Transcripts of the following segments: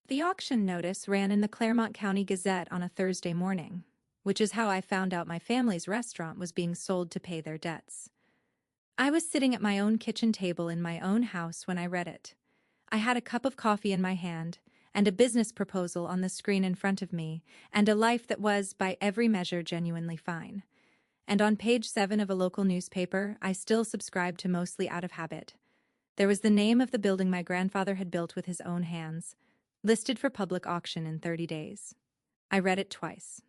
The auction notice ran in the Claremont County Gazette on a Thursday morning, which is how I found out my family's restaurant was being sold to pay their debts. I was sitting at my own kitchen table in my own house when I read it. I had a cup of coffee in my hand, and a business proposal on the screen in front of me, and a life that was, by every measure, genuinely fine. And on page 7 of a local newspaper, I still subscribed to mostly out of habit. There was the name of the building my grandfather had built with his own hands, listed for public auction in 30 days. I read it twice.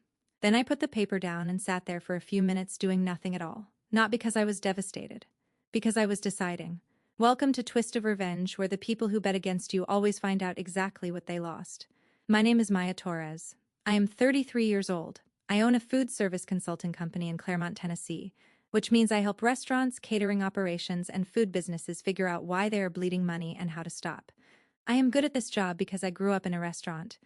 Then I put the paper down and sat there for a few minutes doing nothing at all. Not because I was devastated. Because I was deciding. Welcome to Twist of Revenge, where the people who bet against you always find out exactly what they lost. My name is Torres. I am 33 years old. I own a food service consulting company in Claremont, Tennessee, which means I help restaurants, catering operations, and food businesses figure out why they are bleeding money and how to stop. I am good at this job because I grew up in a restaurant.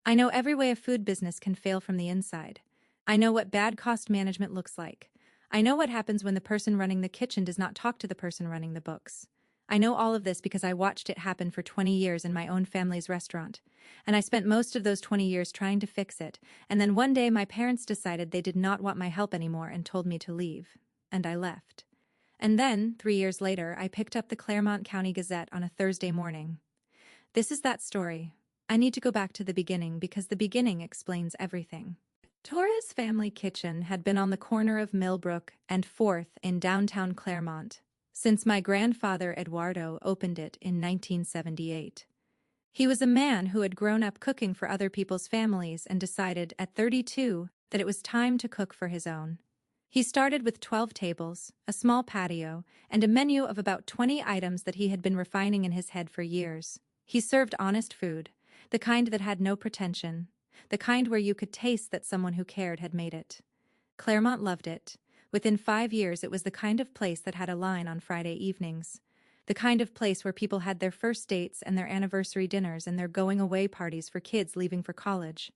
I know every way a food business can fail from the inside. I know what bad cost management looks like. I know what happens when the person running the kitchen does not talk to the person running the books. I know all of this because I watched it happen for 20 years in my own family's restaurant, and I spent most of those 20 years trying to fix it, and then one day my parents decided they did not want my help anymore and told me to leave, and I left. And then, 3 years later, I picked up the Claremont County Gazette on a Thursday morning. This is that story. I need to go back to the beginning because the beginning explains everything. Torres' family kitchen had been on the corner of Millbrook and 4th in downtown Claremont since my grandfather Eduardo opened it in 1978. He was a man who had grown up cooking for other people's families and decided at 32 that it was time to cook for his own. He started with 12 tables, a small patio, and a menu of about 20 items that he had been refining in his head for years. He served honest food, the kind that had no pretension, the kind where you could taste that someone who cared had made it. Claremont loved it. Within 5 years, it was the kind of place that had a line on Friday evenings. The kind of place where people had their first dates and their anniversary dinners and their going-away parties for kids leaving for college.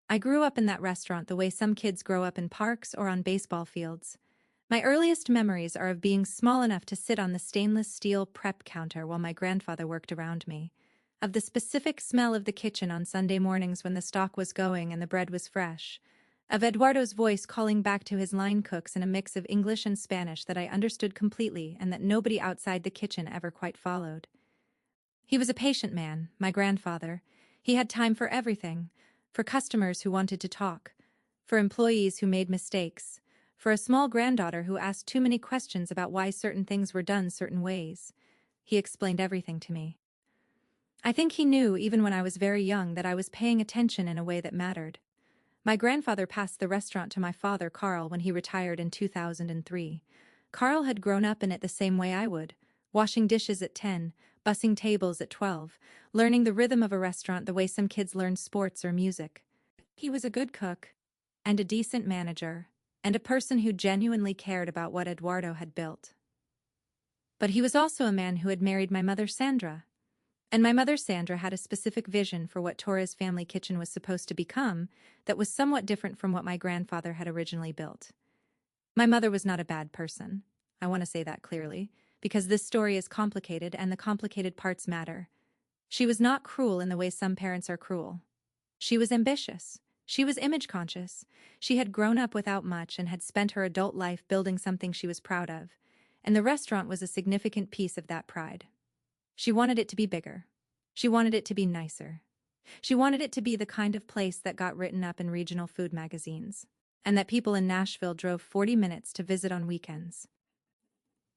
I grew up in that restaurant the way some kids grow up in parks or on baseball fields. My earliest memories are of being small enough to sit on the stainless steel prep counter while my grandfather worked around me. Of the specific smell of the kitchen on Sunday mornings when the stock was going and the bread was fresh. Of Eduardo's voice calling back to his line cooks in a mix of English and Spanish that I understood completely and that nobody outside the kitchen ever quite followed. He was a patient man, my grandfather. He had time for everything. For customers who wanted to talk. For employees who made mistakes. For a small granddaughter who asked too many questions about why certain things were done certain ways. He explained everything to me. I think he knew, even when I was very young, that I was paying attention in a way that mattered. My grandfather passed the restaurant to my father, Carl, when he retired in 2003. Carl had grown up in it the same way I would, washing dishes at 10, bussing tables at 12, learning the rhythm of a restaurant the way some kids learn sports or music. He was a good cook, and a decent manager, and a person who genuinely cared about what Eduardo had built. But he was also a man who had married my mother, Sandra. And my mother Sandra had a specific vision for what Torres' family kitchen was supposed to become that was somewhat different from what my grandfather had originally built. My mother was not a bad person. I want to say that clearly, because this story is complicated and the complicated parts matter. She was not cruel in the way some parents are cruel. She was ambitious. She was image conscious. She had grown up without much and had spent her adult life building something she was proud of, and the restaurant was a significant piece of that pride. She wanted it to be bigger. She wanted it to be nicer. She wanted it to be the kind of place that got written up in regional food magazines, and that people in Nashville drove 40 minutes to visit on weekends.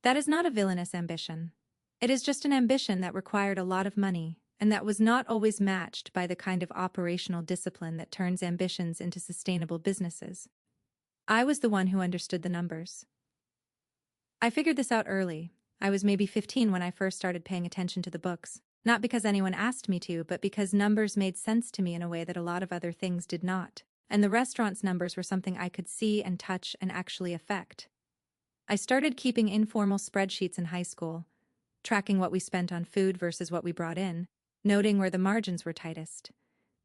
That is not a villainous ambition. It is just an ambition that required a lot of money, and that was not always matched by the kind of operational discipline that turns ambitions into sustainable businesses. I was the one who understood the numbers. I figured this out early. I was maybe 15 when I first started paying attention to the books, not because anyone asked me to, but because numbers made sense to me in a way that a lot of other things did not, and the restaurant's numbers were something I could see and touch and actually affect. I started keeping informal spreadsheets in high school, tracking what we spent on food versus what we brought in, noting where the margins were tightest,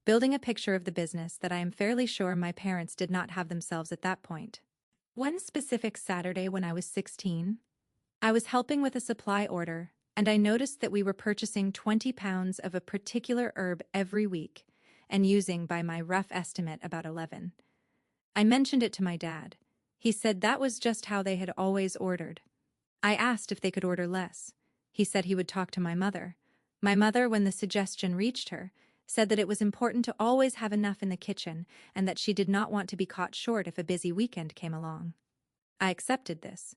building a picture of the business that I am fairly sure my parents did not have themselves at that point. One specific Saturday when I was 16, I was helping with a supply order, and I noticed that we were purchasing 20 pounds of a particular herb every week and using, by my rough estimate, about 11. I mentioned it to my dad. He said that was just how they had always ordered. I asked if they could order less. He said he would talk to my mother. My mother, when the suggestion reached her, said that it was important to always have enough in the kitchen and that she did not want to be caught short if a busy weekend came along. I accepted this,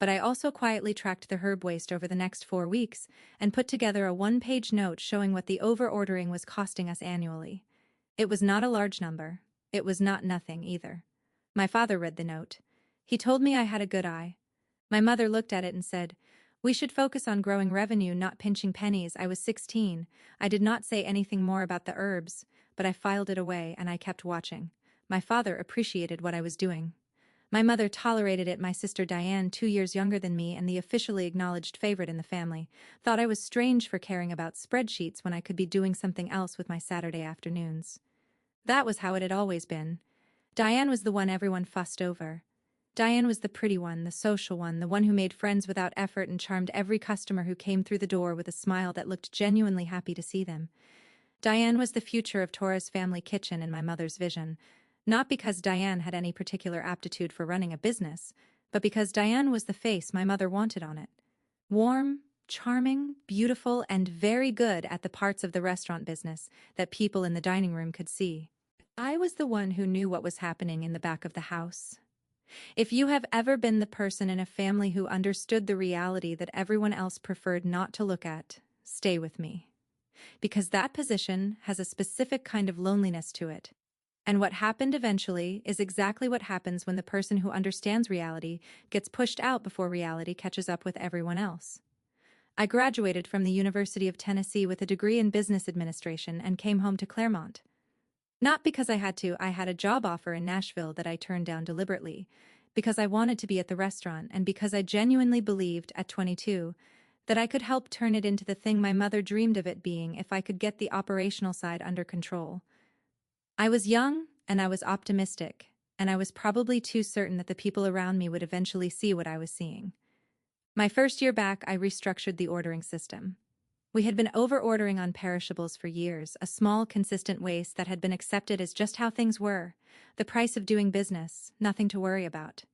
but I also quietly tracked the herb waste over the next 4 weeks and put together a 1-page note showing what the over-ordering was costing us annually. It was not a large number. It was not nothing either. My father read the note. He told me I had a good eye. My mother looked at it and said, "We should focus on growing revenue, not pinching pennies." I was 16. I did not say anything more about the herbs, but I filed it away and I kept watching. My father appreciated what I was doing. My mother tolerated it. My sister Diane, 2 years younger than me and the officially acknowledged favorite in the family, thought I was strange for caring about spreadsheets when I could be doing something else with my Saturday afternoons. That was how it had always been. Diane was the one everyone fussed over. Diane was the pretty one, the social one, the one who made friends without effort and charmed every customer who came through the door with a smile that looked genuinely happy to see them. Diane was the future of Torres' family kitchen in my mother's vision, not because Diane had any particular aptitude for running a business, but because Diane was the face my mother wanted on it. Warm, charming, beautiful, and very good at the parts of the restaurant business that people in the dining room could see. I was the one who knew what was happening in the back of the house. If you have ever been the person in a family who understood the reality that everyone else preferred not to look at, stay with me. Because that position has a specific kind of loneliness to it. And what happened eventually is exactly what happens when the person who understands reality gets pushed out before reality catches up with everyone else. I graduated from the University of Tennessee with a degree in business administration and came home to Claremont. Not because I had to. I had a job offer in Nashville that I turned down deliberately, because I wanted to be at the restaurant and because I genuinely believed, at 22, that I could help turn it into the thing my mother dreamed of it being if I could get the operational side under control. I was young, and I was optimistic, and I was probably too certain that the people around me would eventually see what I was seeing. My first year back, I restructured the ordering system. We had been over-ordering on perishables for years, a small, consistent waste that had been accepted as just how things were, the price of doing business, nothing to worry about.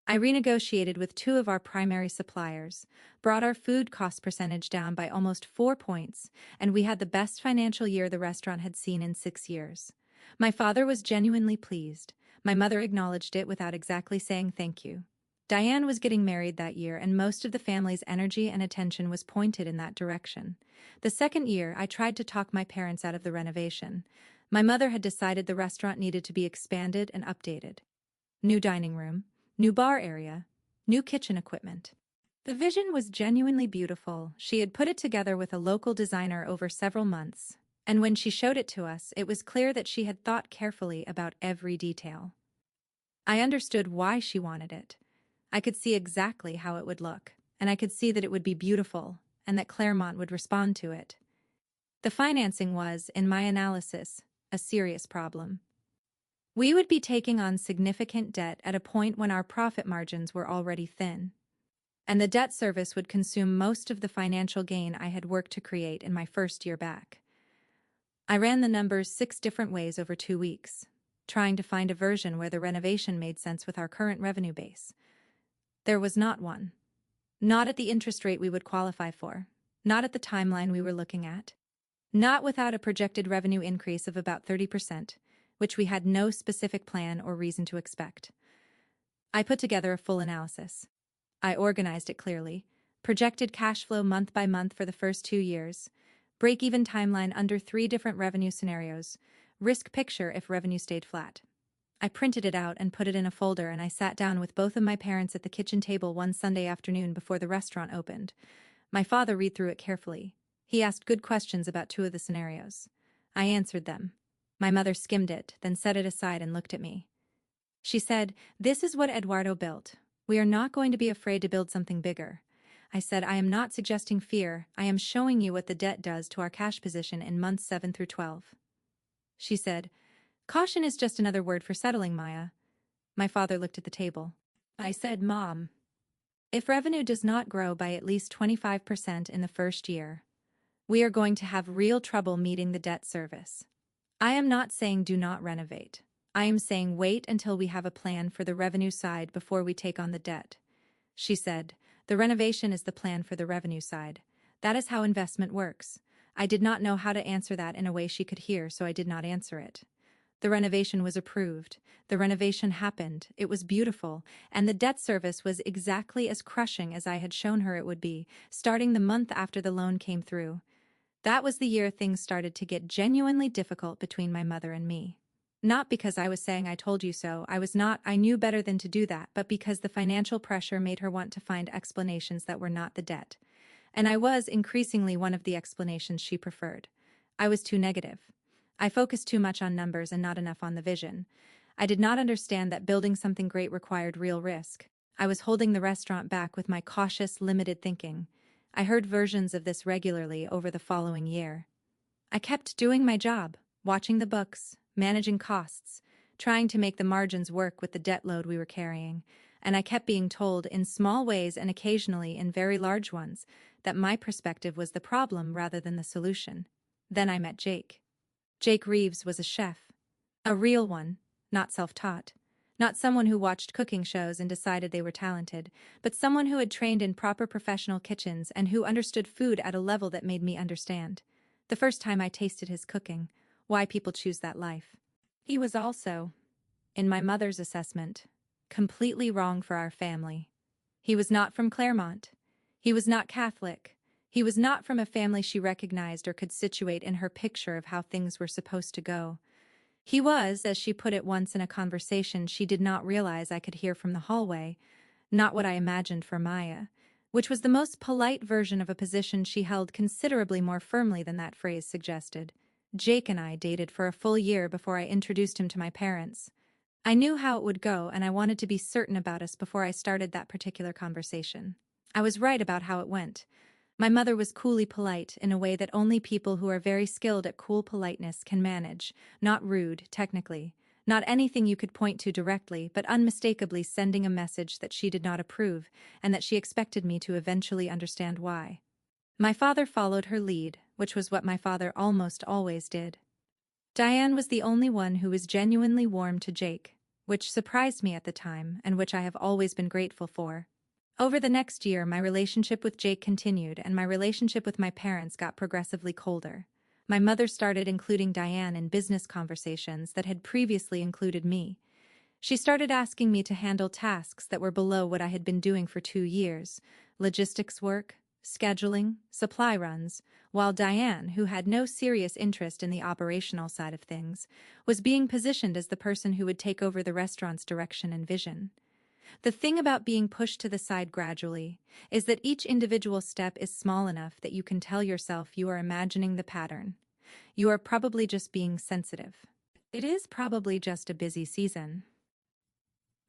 I renegotiated with 2 of our primary suppliers, brought our food cost percentage down by almost 4 points, and we had the best financial year the restaurant had seen in 6 years. My father was genuinely pleased. My mother acknowledged it without exactly saying thank you. Diane was getting married that year, and most of the family's energy and attention was pointed in that direction. The second year, I tried to talk my parents out of the renovation. My mother had decided the restaurant needed to be expanded and updated. New dining room, new bar area, new kitchen equipment. The vision was genuinely beautiful. She had put it together with a local designer over several months, and when she showed it to us, it was clear that she had thought carefully about every detail. I understood why she wanted it. I could see exactly how it would look, and I could see that it would be beautiful, and that Claremont would respond to it. The financing was, in my analysis, a serious problem. We would be taking on significant debt at a point when our profit margins were already thin, and the debt service would consume most of the financial gain I had worked to create in my first year back. I ran the numbers 6 different ways over 2 weeks, trying to find a version where the renovation made sense with our current revenue base. There was not one. Not at the interest rate we would qualify for. Not at the timeline we were looking at. Not without a projected revenue increase of about 30%, which we had no specific plan or reason to expect. I put together a full analysis. I organized it clearly, projected cash flow month by month for the first 2 years, break-even timeline under 3 different revenue scenarios, risk picture if revenue stayed flat. I printed it out and put it in a folder, and I sat down with both of my parents at the kitchen table one Sunday afternoon before the restaurant opened. My father read through it carefully. He asked good questions about 2 of the scenarios. I answered them. My mother skimmed it, then set it aside and looked at me. She said, "This is what Eduardo built. We are not going to be afraid to build something bigger." I said, "I am not suggesting fear. I am showing you what the debt does to our cash position in months 7 through 12. She said, "Caution is just another word for settling, Maya." My father looked at the table. I said, "Mom, If revenue does not grow by at least 25% in the first year, we are going to have real trouble meeting the debt service. I am not saying do not renovate. I am saying wait until we have a plan for the revenue side before we take on the debt. She said, the renovation is the plan for the revenue side. That is how investment works. I did not know how to answer that in a way she could hear, so I did not answer it. The renovation was approved. The renovation happened. It was beautiful, and the debt service was exactly as crushing as I had shown her it would be, starting the month after the loan came through. That was the year things started to get genuinely difficult between my mother and me. Not because I was saying I told you so, I knew better than to do that, but because the financial pressure made her want to find explanations that were not the debt. And I was increasingly one of the explanations she preferred. I was too negative. I focused too much on numbers and not enough on the vision. I did not understand that building something great required real risk. I was holding the restaurant back with my cautious, limited thinking. I heard versions of this regularly over the following year. I kept doing my job, watching the books, managing costs, trying to make the margins work with the debt load we were carrying, and I kept being told in small ways and occasionally in very large ones that my perspective was the problem rather than the solution. Then I met Jake. Jake Reeves was a chef. A real one, not self-taught. Not someone who watched cooking shows and decided they were talented, but someone who had trained in proper professional kitchens and who understood food at a level that made me understand. The first time I tasted his cooking, why people choose that life. He was also, in my mother's assessment, completely wrong for our family. He was not from Claremont. He was not Catholic. He was not from a family she recognized or could situate in her picture of how things were supposed to go. He was, as she put it once in a conversation she did not realize I could hear from the hallway, not what I imagined for Maya, which was the most polite version of a position she held considerably more firmly than that phrase suggested. Jake and I dated for a full year before I introduced him to my parents. I knew how it would go, and I wanted to be certain about us before I started that particular conversation. I was right about how it went. My mother was coolly polite in a way that only people who are very skilled at cool politeness can manage, not rude, technically, not anything you could point to directly, but unmistakably sending a message that she did not approve and that she expected me to eventually understand why. My father followed her lead, which was what my father almost always did. Diane was the only one who was genuinely warm to Jake, which surprised me at the time and which I have always been grateful for. Over the next year, my relationship with Jake continued, and my relationship with my parents got progressively colder. My mother started including Diane in business conversations that had previously included me. She started asking me to handle tasks that were below what I had been doing for 2 years: logistics work, scheduling, supply runs, while Diane, who had no serious interest in the operational side of things, was being positioned as the person who would take over the restaurant's direction and vision. The thing about being pushed to the side gradually is that each individual step is small enough that you can tell yourself you are imagining the pattern. You are probably just being sensitive. It is probably just a busy season.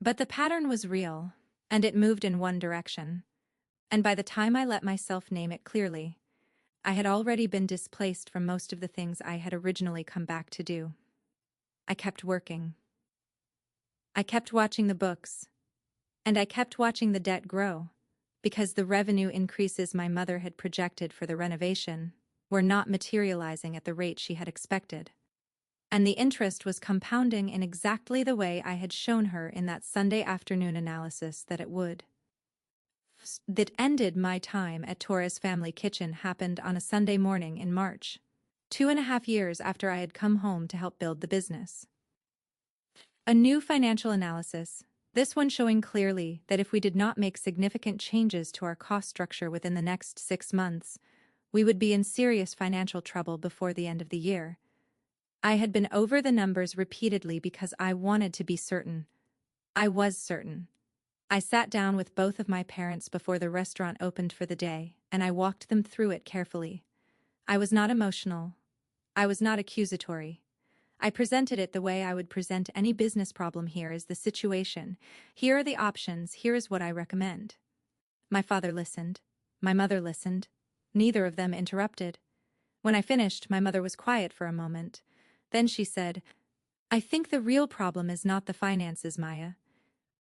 But the pattern was real, and it moved in one direction. And by the time I let myself name it clearly, I had already been displaced from most of the things I had originally come back to do. I kept working. I kept watching the books. And I kept watching the debt grow, because the revenue increases my mother had projected for the renovation were not materializing at the rate she had expected. And the interest was compounding in exactly the way I had shown her in that Sunday afternoon analysis that it would. That ended my time at Torres Family Kitchen happened on a Sunday morning in March, 2.5 years after I had come home to help build the business. A new financial analysis, this one showing clearly that if we did not make significant changes to our cost structure within the next 6 months, we would be in serious financial trouble before the end of the year. I had been over the numbers repeatedly because I wanted to be certain. I was certain. I sat down with both of my parents before the restaurant opened for the day, and I walked them through it carefully. I was not emotional. I was not accusatory. I presented it the way I would present any business problem. Here is the situation. Here are the options. Here is what I recommend. My father listened. My mother listened. Neither of them interrupted. When I finished, my mother was quiet for a moment. Then she said, "I think the real problem is not the finances, Maya.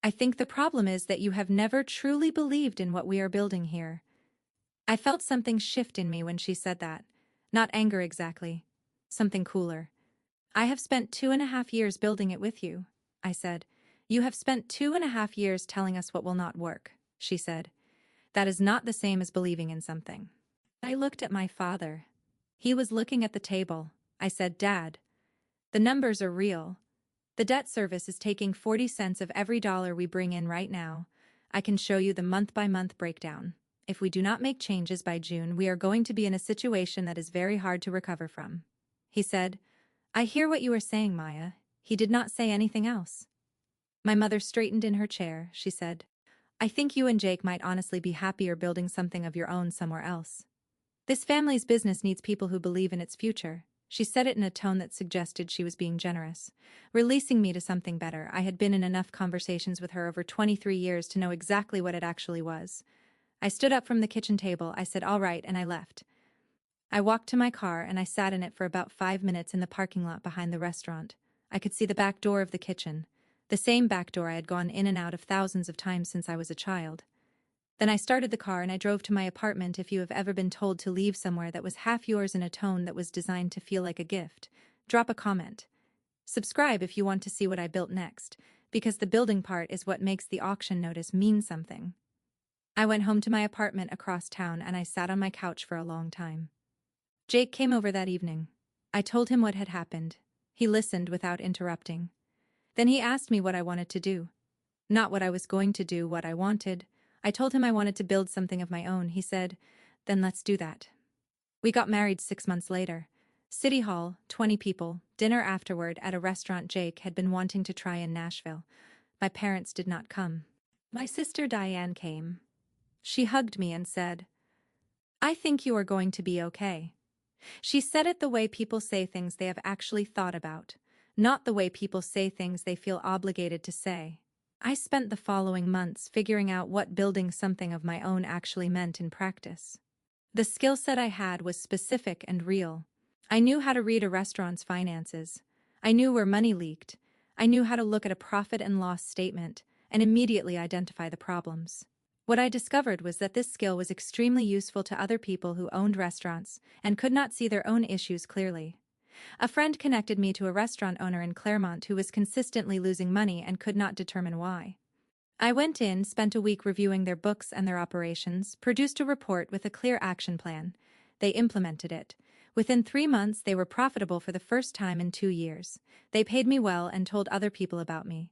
I think the problem is that you have never truly believed in what we are building here. I felt something shift in me when she said that. Not anger exactly. Something cooler. I have spent 2.5 years building it with you, I said. You have spent 2.5 years telling us what will not work, she said. That is not the same as believing in something. I looked at my father. He was looking at the table. I said, Dad, the numbers are real. The debt service is taking 40 cents of every dollar we bring in right now. I can show you the month-by-month breakdown. If we do not make changes by June, we are going to be in a situation that is very hard to recover from. He said, I hear what you are saying, Maya. He did not say anything else. My mother straightened in her chair. She said, I think you and Jake might honestly be happier building something of your own somewhere else. This family's business needs people who believe in its future. She said it in a tone that suggested she was being generous, releasing me to something better. I had been in enough conversations with her over 23 years to know exactly what it actually was. I stood up from the kitchen table, I said all right, and I left. I walked to my car and I sat in it for about 5 minutes in the parking lot behind the restaurant. I could see the back door of the kitchen, the same back door I had gone in and out of thousands of times since I was a child. Then I started the car and I drove to my apartment. If you have ever been told to leave somewhere that was half yours in a tone that was designed to feel like a gift, drop a comment. Subscribe if you want to see what I built next, because the building part is what makes the auction notice mean something. I went home to my apartment across town and I sat on my couch for a long time. Jake came over that evening. I told him what had happened. He listened without interrupting. Then he asked me what I wanted to do. Not what I was going to do, what I wanted. I told him I wanted to build something of my own. He said, then let's do that. We got married 6 months later. City Hall, 20 people, dinner afterward at a restaurant Jake had been wanting to try in Nashville. My parents did not come. My sister Diane came. She hugged me and said, I think you are going to be okay. She said it the way people say things they have actually thought about, not the way people say things they feel obligated to say. I spent the following months figuring out what building something of my own actually meant in practice. The skill set I had was specific and real. I knew how to read a restaurant's finances. I knew where money leaked. I knew how to look at a profit and loss statement and immediately identify the problems. What I discovered was that this skill was extremely useful to other people who owned restaurants and could not see their own issues clearly. A friend connected me to a restaurant owner in Claremont who was consistently losing money and could not determine why. I went in, spent a week reviewing their books and their operations, produced a report with a clear action plan. They implemented it. Within 3 months, they were profitable for the first time in 2 years. They paid me well and told other people about me.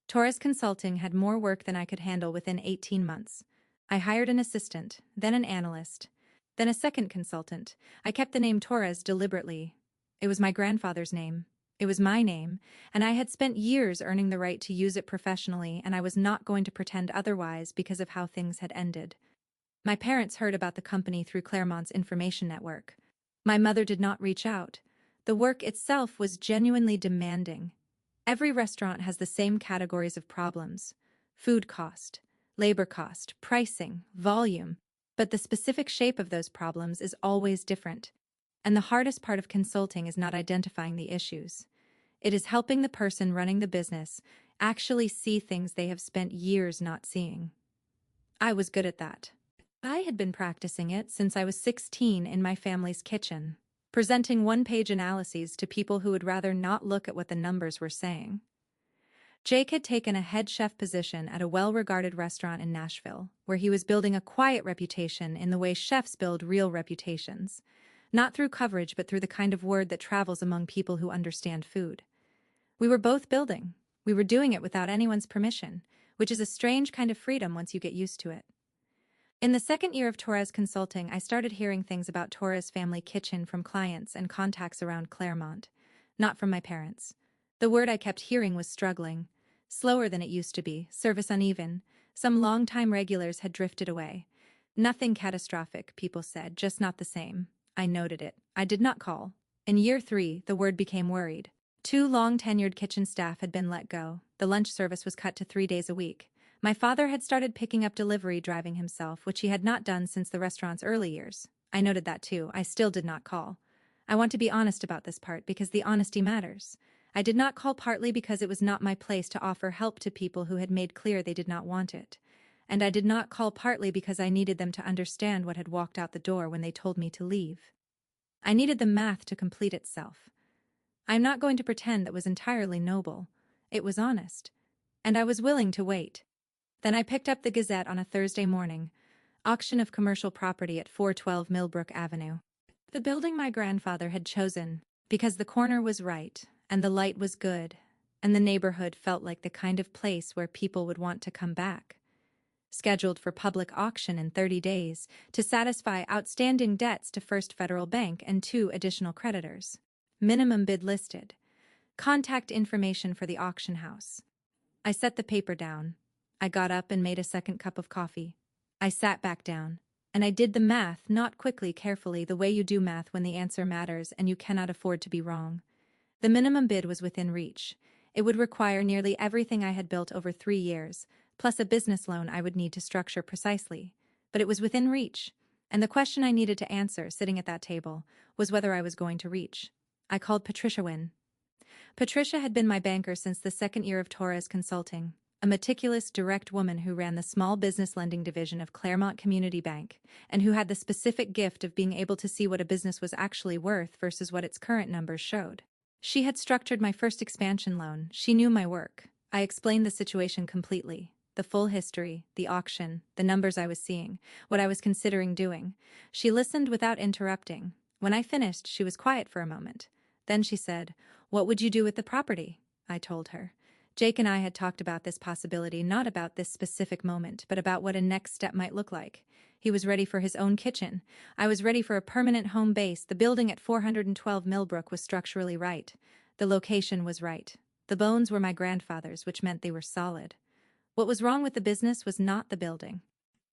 Torres Consulting had more work than I could handle within 18 months. I hired an assistant, then an analyst, then a second consultant. I kept the name Torres deliberately. It was my grandfather's name. It was my name, and I had spent years earning the right to use it professionally, and I was not going to pretend otherwise because of how things had ended. My parents heard about the company through Claremont's information network. My mother did not reach out. The work itself was genuinely demanding. Every restaurant has the same categories of problems: food cost, labor cost, pricing, volume, but the specific shape of those problems is always different. And the hardest part of consulting is not identifying the issues. It is helping the person running the business actually see things they have spent years not seeing. I was good at that. I had been practicing it since I was 16 in my family's kitchen, presenting one-page analyses to people who would rather not look at what the numbers were saying. Jake had taken a head chef position at a well-regarded restaurant in Nashville, where he was building a quiet reputation in the way chefs build real reputations. Not through coverage, but through the kind of word that travels among people who understand food. We were both building. We were doing it without anyone's permission, which is a strange kind of freedom once you get used to it. In the second year of Torres Consulting, I started hearing things about Torres Family Kitchen from clients and contacts around Claremont, not from my parents. The word I kept hearing was struggling, slower than it used to be, service uneven. Some long-time regulars had drifted away. Nothing catastrophic, people said, just not the same. I noted it. I did not call. In year 3, the word became worried. 2 long-tenured kitchen staff had been let go. The lunch service was cut to 3 days a week. My father had started picking up delivery driving himself, which he had not done since the restaurant's early years. I noted that too. I still did not call. I want to be honest about this part because the honesty matters. I did not call partly because it was not my place to offer help to people who had made clear they did not want it. And I did not call partly because I needed them to understand what had walked out the door when they told me to leave. I needed the math to complete itself. I am not going to pretend that was entirely noble. It was honest. And I was willing to wait. Then I picked up the Gazette on a Thursday morning. Auction of commercial property at 412 Millbrook Avenue. The building my grandfather had chosen, because the corner was right, and the light was good, and the neighborhood felt like the kind of place where people would want to come back. Scheduled for public auction in 30 days to satisfy outstanding debts to First Federal Bank and 2 additional creditors. Minimum bid listed. Contact information for the auction house. I set the paper down. I got up and made a second cup of coffee. I sat back down, and I did the math, not quickly, carefully, the way you do math when the answer matters and you cannot afford to be wrong. The minimum bid was within reach. It would require nearly everything I had built over 3 years, plus a business loan I would need to structure precisely. But it was within reach, and the question I needed to answer, sitting at that table, was whether I was going to reach. I called Patricia Wynn. Patricia had been my banker since the second year of Torres Consulting, a meticulous, direct woman who ran the small business lending division of Claremont Community Bank, and who had the specific gift of being able to see what a business was actually worth versus what its current numbers showed. She had structured my first expansion loan. She knew my work. I explained the situation completely. The full history, the auction, the numbers I was seeing, what I was considering doing. She listened without interrupting. When I finished, she was quiet for a moment. Then she said, "What would you do with the property?" I told her. Jake and I had talked about this possibility, not about this specific moment, but about what a next step might look like. He was ready for his own kitchen. I was ready for a permanent home base. The building at 412 Millbrook was structurally right. The location was right. The bones were my grandfather's, which meant they were solid. What was wrong with the business was not the building.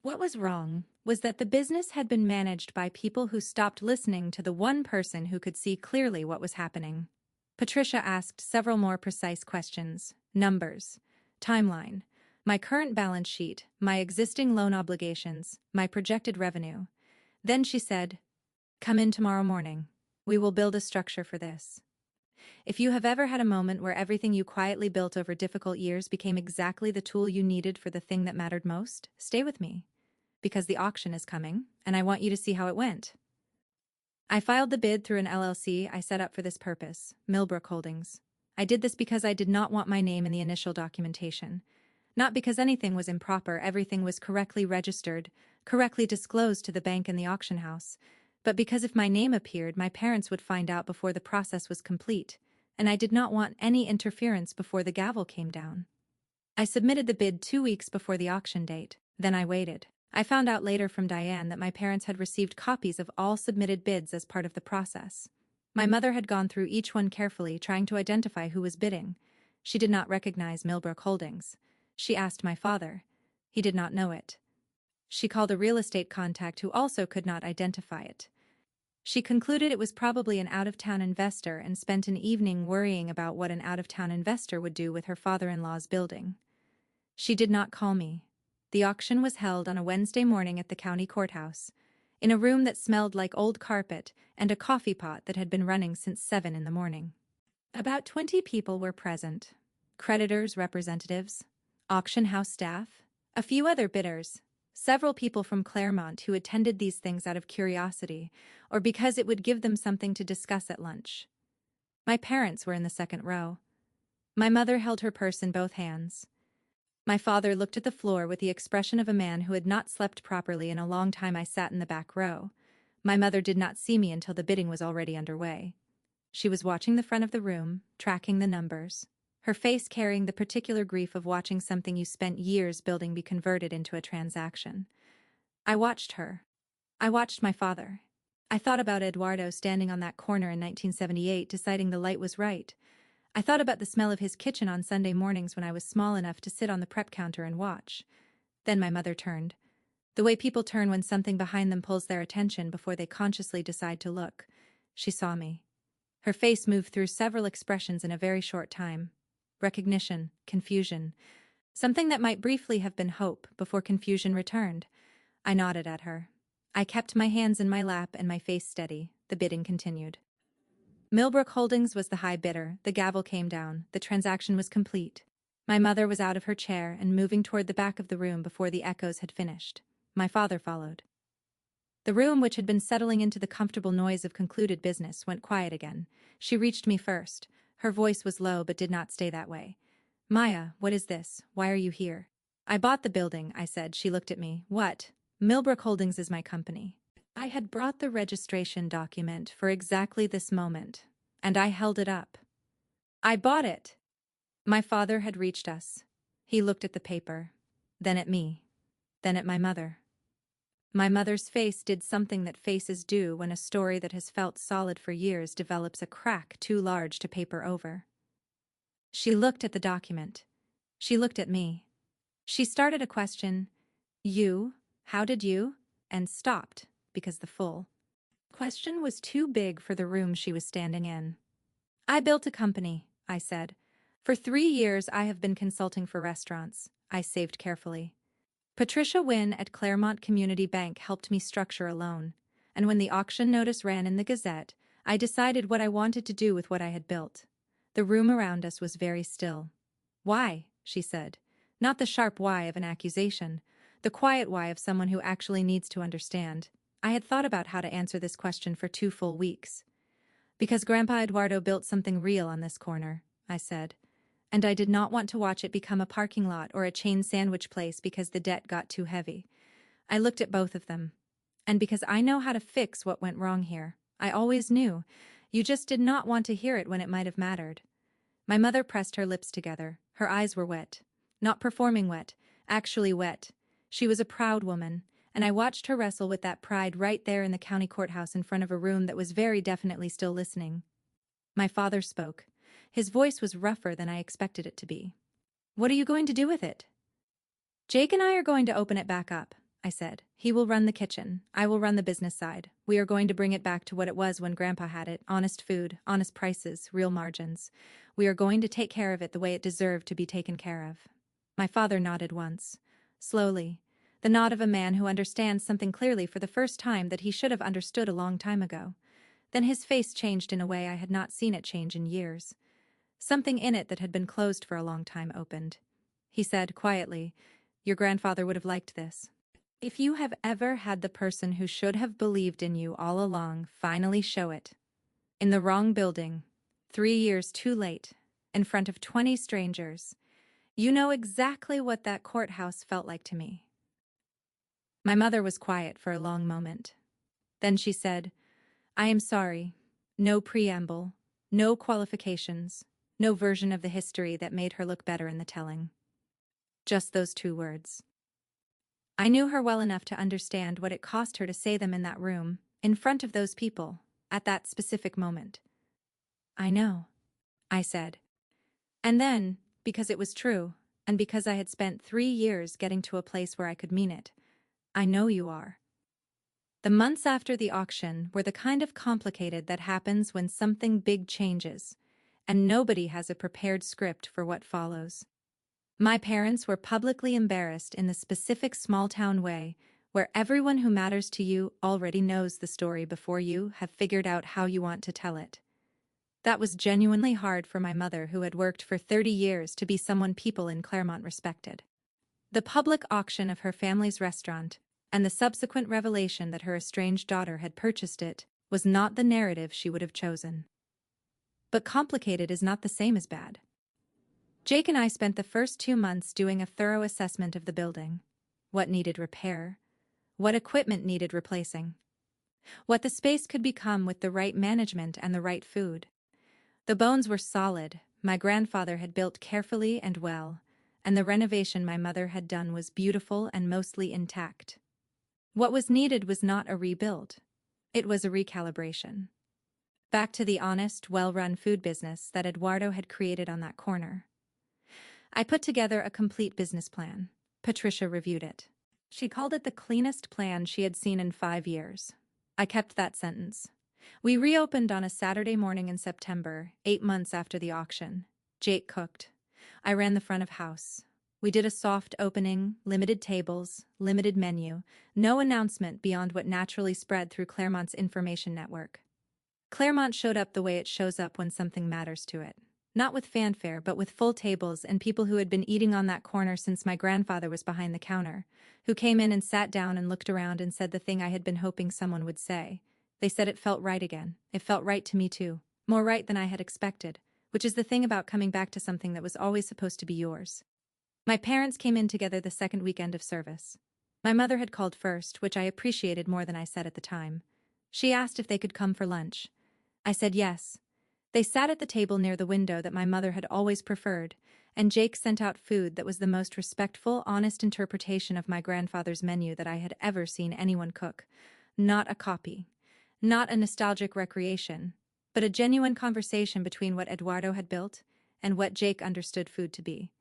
What was wrong was that the business had been managed by people who stopped listening to the one person who could see clearly what was happening. Patricia asked several more precise questions. Numbers. Timeline. My current balance sheet, my existing loan obligations, my projected revenue. Then she said, "Come in tomorrow morning. We will build a structure for this." If you have ever had a moment where everything you quietly built over difficult years became exactly the tool you needed for the thing that mattered most, stay with me. Because the auction is coming, and I want you to see how it went. I filed the bid through an LLC I set up for this purpose, Millbrook Holdings. I did this because I did not want my name in the initial documentation. Not because anything was improper, everything was correctly registered, correctly disclosed to the bank and the auction house, but because if my name appeared, my parents would find out before the process was complete, and I did not want any interference before the gavel came down. I submitted the bid 2 weeks before the auction date. Then I waited. I found out later from Diane that my parents had received copies of all submitted bids as part of the process. My mother had gone through each one carefully, trying to identify who was bidding. She did not recognize Millbrook Holdings. She asked my father. He did not know it. She called a real estate contact who also could not identify it. She concluded it was probably an out-of-town investor and spent an evening worrying about what an out-of-town investor would do with her father-in-law's building. She did not call me. The auction was held on a Wednesday morning at the county courthouse, in a room that smelled like old carpet and a coffee pot that had been running since 7 in the morning. About 20 people were present. Creditors' representatives, auction house staff, a few other bidders, several people from Claremont who attended these things out of curiosity or because it would give them something to discuss at lunch. My parents were in the second row. My mother held her purse in both hands. My father looked at the floor with the expression of a man who had not slept properly in a long time. I sat in the back row. My mother did not see me until the bidding was already underway. She was watching the front of the room, tracking the numbers, her face carrying the particular grief of watching something you spent years building be converted into a transaction. I watched her. I watched my father. I thought about Eduardo standing on that corner in 1978, deciding the light was right. I thought about the smell of his kitchen on Sunday mornings when I was small enough to sit on the prep counter and watch. Then my mother turned. The way people turn when something behind them pulls their attention before they consciously decide to look. She saw me. Her face moved through several expressions in a very short time. Recognition, confusion. Something that might briefly have been hope before confusion returned. I nodded at her. I kept my hands in my lap and my face steady. The bidding continued. Millbrook Holdings was the high bidder. The gavel came down. The transaction was complete. My mother was out of her chair and moving toward the back of the room before the echoes had finished. My father followed. The room, which had been settling into the comfortable noise of concluded business, went quiet again. She reached me first. Her voice was low but did not stay that way. "Maya, what is this? Why are you here?" "I bought the building," I said. She looked at me. "What?" "Millbrook Holdings is my company." I had brought the registration document for exactly this moment, and I held it up. "I bought it." My father had reached us. He looked at the paper, then at me, then at my mother. My mother's face did something that faces do when a story that has felt solid for years develops a crack too large to paper over. She looked at the document. She looked at me. She started a question, "You? How did you?" and stopped, because the full question was too big for the room she was standing in. "I built a company," I said. "For 3 years I have been consulting for restaurants." I saved carefully. Patricia Wynne at Claremont Community Bank helped me structure a loan, and when the auction notice ran in the Gazette, I decided what I wanted to do with what I had built. The room around us was very still. "Why?" she said. Not the sharp why of an accusation, the quiet why of someone who actually needs to understand. I had thought about how to answer this question for 2 full weeks. "Because Grandpa Eduardo built something real on this corner," I said. "And I did not want to watch it become a parking lot or a chain sandwich place because the debt got too heavy." I looked at both of them. "And because I know how to fix what went wrong here. I always knew. You just did not want to hear it when it might have mattered." My mother pressed her lips together. Her eyes were wet. Not performing wet, actually wet. She was a proud woman, and I watched her wrestle with that pride right there in the county courthouse in front of a room that was very definitely still listening. My father spoke. His voice was rougher than I expected it to be. "What are you going to do with it?" "Jake and I are going to open it back up," I said. "He will run the kitchen. I will run the business side. We are going to bring it back to what it was when Grandpa had it. Honest food, honest prices, real margins. We are going to take care of it the way it deserved to be taken care of." My father nodded once. Slowly. The nod of a man who understands something clearly for the first time that he should have understood a long time ago. Then his face changed in a way I had not seen it change in years. Something in it that had been closed for a long time opened. He said quietly, "Your grandfather would have liked this. If you have ever had the person who should have believed in you all along finally show it. In the wrong building, 3 years too late, in front of 20 strangers, you know exactly what that courthouse felt like to me." My mother was quiet for a long moment. Then she said, "I am sorry." No preamble, no qualifications, no version of the history that made her look better in the telling. Just those 2 words. I knew her well enough to understand what it cost her to say them in that room, in front of those people, at that specific moment. "I know," I said. And then, because it was true, and because I had spent 3 years getting to a place where I could mean it, "I know you are." The months after the auction were the kind of complicated that happens when something big changes, and nobody has a prepared script for what follows. My parents were publicly embarrassed in the specific small-town way where everyone who matters to you already knows the story before you have figured out how you want to tell it. That was genuinely hard for my mother, who had worked for 30 years to be someone people in Claremont respected. The public auction of her family's restaurant and the subsequent revelation that her estranged daughter had purchased it was not the narrative she would have chosen. But complicated is not the same as bad. Jake and I spent the first 2 months doing a thorough assessment of the building. What needed repair? What equipment needed replacing? What the space could become with the right management and the right food. The bones were solid. My grandfather had built carefully and well, and the renovation my mother had done was beautiful and mostly intact. What was needed was not a rebuild. It was a recalibration. Back to the honest, well-run food business that Eduardo had created on that corner. I put together a complete business plan. Patricia reviewed it. She called it the cleanest plan she had seen in 5 years. I kept that sentence. We reopened on a Saturday morning in September, 8 months after the auction. Jake cooked. I ran the front of house. We did a soft opening, limited tables, limited menu, no announcement beyond what naturally spread through Claremont's information network. Claremont showed up the way it shows up when something matters to it. Not with fanfare, but with full tables and people who had been eating on that corner since my grandfather was behind the counter, who came in and sat down and looked around and said the thing I had been hoping someone would say. They said it felt right again. It felt right to me too. More right than I had expected, which is the thing about coming back to something that was always supposed to be yours. My parents came in together the second weekend of service. My mother had called first, which I appreciated more than I said at the time. She asked if they could come for lunch. I said yes. They sat at the table near the window that my mother had always preferred, and Jake sent out food that was the most respectful, honest interpretation of my grandfather's menu that I had ever seen anyone cook. Not a copy. Not a nostalgic recreation, but a genuine conversation between what Eduardo had built and what Jake understood food to be.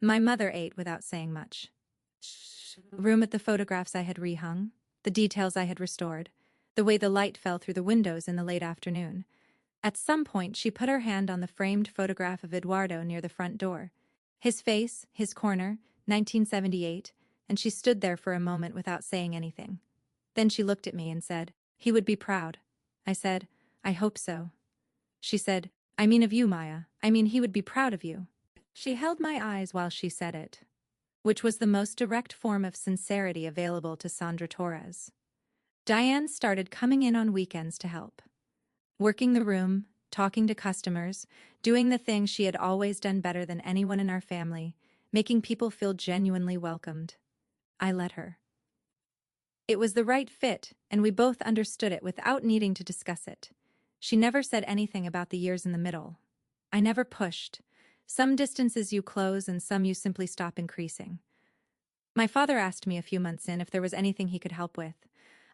My mother ate without saying much. Room at the photographs I had rehung, the details I had restored, the way the light fell through the windows in the late afternoon. At some point, she put her hand on the framed photograph of Eduardo near the front door. His face, his corner, 1978, and she stood there for a moment without saying anything. Then she looked at me and said, "He would be proud." I said, "I hope so." She said, "I mean of you, Maya. I mean he would be proud of you." She held my eyes while she said it, which was the most direct form of sincerity available to Sandra Torres. Diane started coming in on weekends to help. Working the room, talking to customers, doing the things she had always done better than anyone in our family, making people feel genuinely welcomed. I let her. It was the right fit, and we both understood it without needing to discuss it. She never said anything about the years in the middle. I never pushed. Some distances you close and some you simply stop increasing. My father asked me a few months in if there was anything he could help with.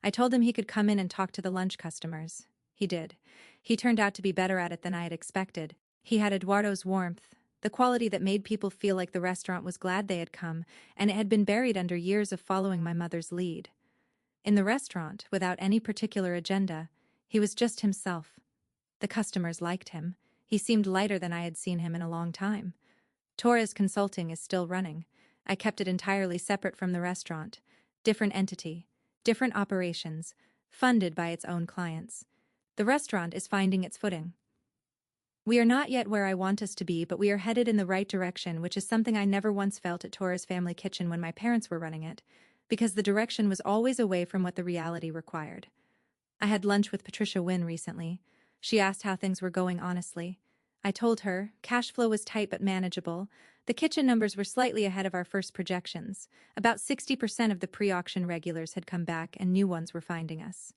I told him he could come in and talk to the lunch customers. He did. He turned out to be better at it than I had expected. He had Eduardo's warmth, the quality that made people feel like the restaurant was glad they had come, and it had been buried under years of following my mother's lead. In the restaurant, without any particular agenda, he was just himself. The customers liked him. He seemed lighter than I had seen him in a long time. Torres Consulting is still running. I kept it entirely separate from the restaurant. Different entity, different operations, funded by its own clients. The restaurant is finding its footing. We are not yet where I want us to be, but we are headed in the right direction, which is something I never once felt at Torres Family Kitchen when my parents were running it, because the direction was always away from what the reality required. I had lunch with Patricia Wynn recently. She asked how things were going honestly. I told her, cash flow was tight but manageable. The kitchen numbers were slightly ahead of our first projections. About 60% of the pre-auction regulars had come back and new ones were finding us.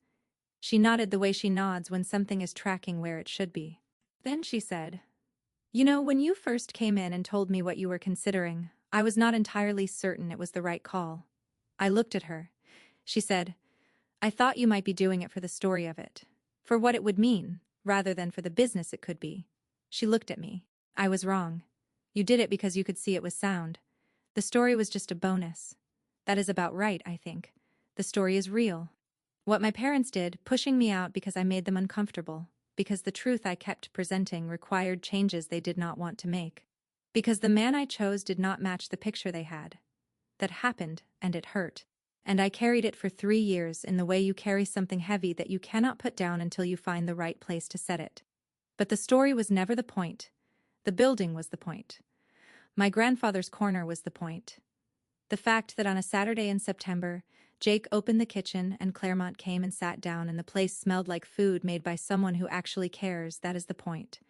She nodded the way she nods when something is tracking where it should be. Then she said, "You know, when you first came in and told me what you were considering, I was not entirely certain it was the right call." I looked at her. She said, "I thought you might be doing it for the story of it, for what it would mean, rather than for the business it could be." She looked at me. "I was wrong. You did it because you could see it was sound. The story was just a bonus. That is about right, I think. The story is real. What my parents did, pushing me out because I made them uncomfortable, because the truth I kept presenting required changes they did not want to make, because the man I chose did not match the picture they had. That happened, and it hurt. And I carried it for 3 years in the way you carry something heavy that you cannot put down until you find the right place to set it. But the story was never the point. The building was the point. My grandfather's corner was the point. The fact that on a Saturday in September, Jake opened the kitchen and Claremont came and sat down and the place smelled like food made by someone who actually cares, that is the point.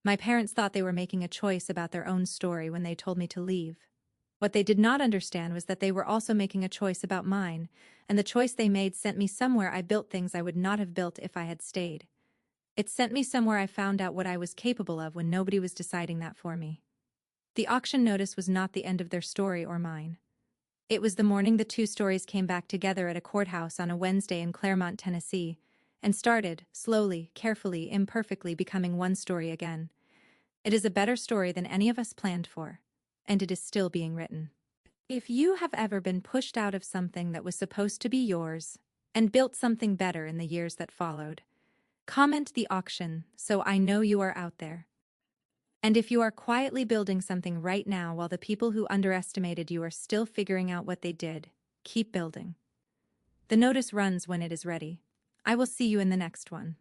My parents thought they were making a choice about their own story when they told me to leave. What they did not understand was that they were also making a choice about mine, and the choice they made sent me somewhere I built things I would not have built if I had stayed. It sent me somewhere I found out what I was capable of when nobody was deciding that for me. The auction notice was not the end of their story or mine. It was the morning the two stories came back together at a courthouse on a Wednesday in Claremont, Tennessee, and started, slowly, carefully, imperfectly becoming one story again. It is a better story than any of us planned for, and it is still being written. If you have ever been pushed out of something that was supposed to be yours and built something better in the years that followed, comment the auction so I know you are out there. And if you are quietly building something right now while the people who underestimated you are still figuring out what they did, keep building. The notice runs when it is ready. I will see you in the next one.